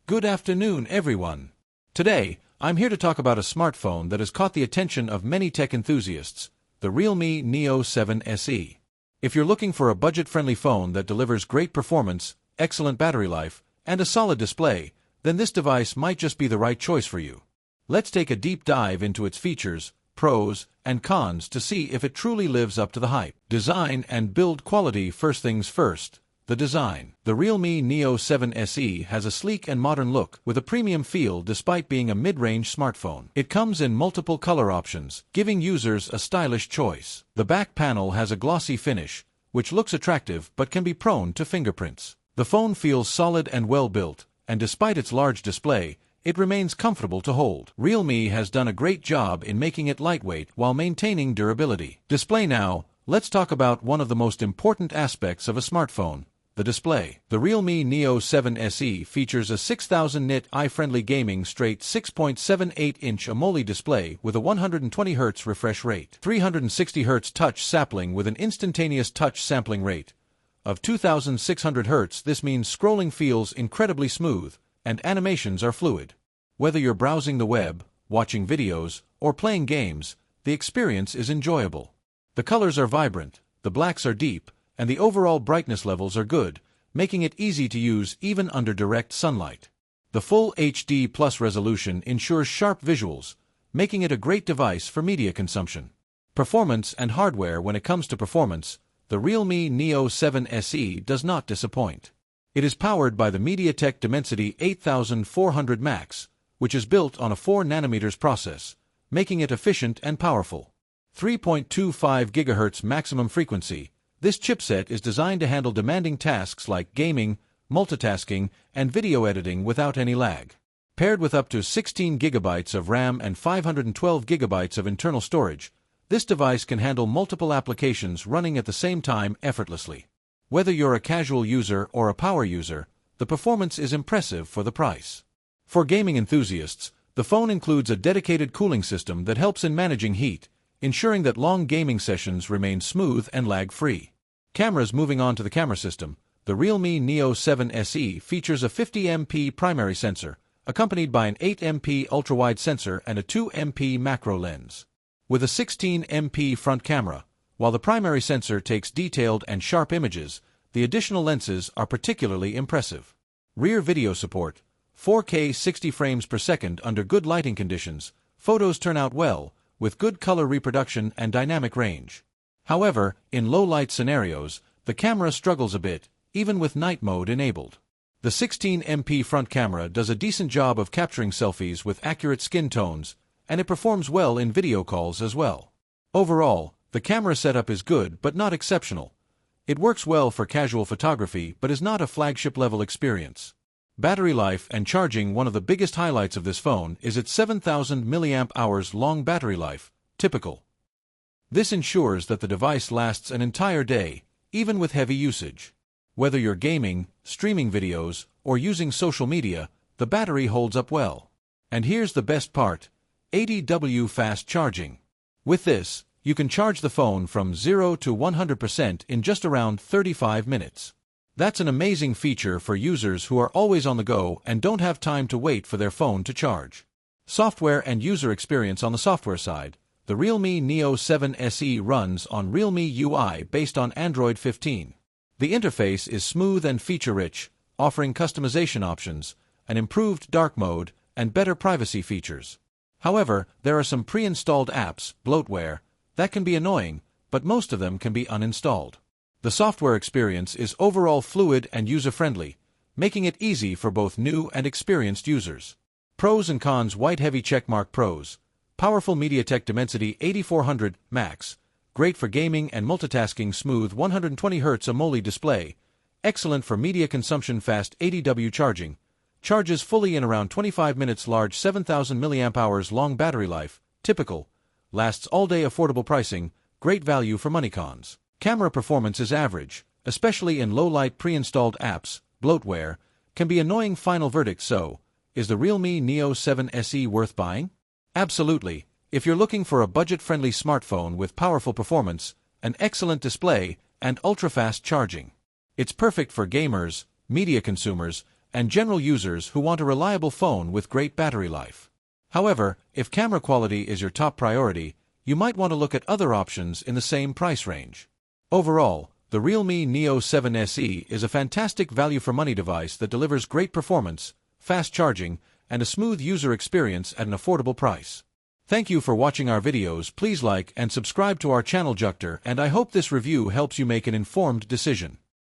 Good afternoon, everyone. Today, I'm here to talk about a smartphone that has caught the attention of many tech enthusiasts, the Realme Neo7 SE. If you're looking for a budget-friendly phone that delivers great performance, excellent battery life, and a solid display, then this device might just be the right choice for you. Let's take a deep dive into its features, pros, and cons to see if it truly lives up to the hype. Design and build quality. First things first. The design. The Realme Neo7 SE has a sleek and modern look with a premium feel despite being a mid-range smartphone. It comes in multiple color options, giving users a stylish choice. The back panel has a glossy finish, which looks attractive but can be prone to fingerprints. The phone feels solid and well-built, and despite its large display, it remains comfortable to hold. Realme has done a great job in making it lightweight while maintaining durability. Display. Now, let's talk about one of the most important aspects of a smartphone. The display. The Realme Neo7 SE features a 6000 nit eye-friendly gaming straight 6.78-inch AMOLED display with a 120Hz refresh rate, 360Hz touch sampling with an instantaneous touch sampling rate of 2600 Hz. This means scrolling feels incredibly smooth and animations are fluid. Whether you're browsing the web, watching videos, or playing games, the experience is enjoyable. The colors are vibrant, the blacks are deep, and the overall brightness levels are good, making it easy to use even under direct sunlight. The full HD Plus resolution ensures sharp visuals, making it a great device for media consumption. Performance and hardware. When it comes to performance, the Realme Neo7 SE does not disappoint. It is powered by the MediaTek Dimensity 8400 Max, which is built on a 4nm process, making it efficient and powerful. 3.25 GHz maximum frequency. This chipset is designed to handle demanding tasks like gaming, multitasking, and video editing without any lag. Paired with up to 16 GB of RAM and 512 GB of internal storage, this device can handle multiple applications running at the same time effortlessly. Whether you're a casual user or a power user, the performance is impressive for the price. For gaming enthusiasts, the phone includes a dedicated cooling system that helps in managing heat, ensuring that long gaming sessions remain smooth and lag-free. Cameras. Moving on to the camera system, the Realme Neo7 SE features a 50MP primary sensor, accompanied by an 8MP ultra-wide sensor and a 2MP macro lens. With a 16MP front camera, while the primary sensor takes detailed and sharp images, the additional lenses are particularly impressive. Rear video support. 4K 60 frames per second under good lighting conditions, photos turn out well, with good color reproduction and dynamic range. However, in low-light scenarios, the camera struggles a bit, even with night mode enabled. The 16MP front camera does a decent job of capturing selfies with accurate skin tones, and it performs well in video calls as well. Overall, the camera setup is good but not exceptional. It works well for casual photography but is not a flagship-level experience. Battery life and charging. One of the biggest highlights of this phone is its 7000 mAh long battery life, typical. This ensures that the device lasts an entire day, even with heavy usage. Whether you're gaming, streaming videos, or using social media, the battery holds up well. And here's the best part: 80W fast charging. With this, you can charge the phone from 0 to 100% in just around 35 minutes. That's an amazing feature for users who are always on the go and don't have time to wait for their phone to charge. Software and user experience. On the software side, the Realme Neo7 SE runs on Realme UI based on Android 15. The interface is smooth and feature-rich, offering customization options, an improved dark mode, and better privacy features. However, there are some pre-installed apps, bloatware, that can be annoying, but most of them can be uninstalled. The software experience is overall fluid and user-friendly, making it easy for both new and experienced users. Pros and cons. White heavy checkmark. Pros: powerful MediaTek Dimensity 8400 Max, great for gaming and multitasking. Smooth 120Hz AMOLED display, excellent for media consumption. Fast 80W charging, charges fully in around 25 minutes. Large 7000 mAh long battery life, typical, lasts all day. Affordable pricing, great value for money. Cons: camera performance is average, especially in low-light. Pre-installed apps, bloatware, can be annoying. Final verdict. So, is the Realme Neo7 SE worth buying? Absolutely. If you're looking for a budget-friendly smartphone with powerful performance, an excellent display, and ultra-fast charging, it's perfect for gamers, media consumers, and general users who want a reliable phone with great battery life. However, if camera quality is your top priority, you might want to look at other options in the same price range. Overall, the Realme Neo7 SE is a fantastic value-for-money device that delivers great performance, fast charging, and a smooth user experience at an affordable price. Thank you for watching our videos. Please like and subscribe to our channel Jucter, and I hope this review helps you make an informed decision.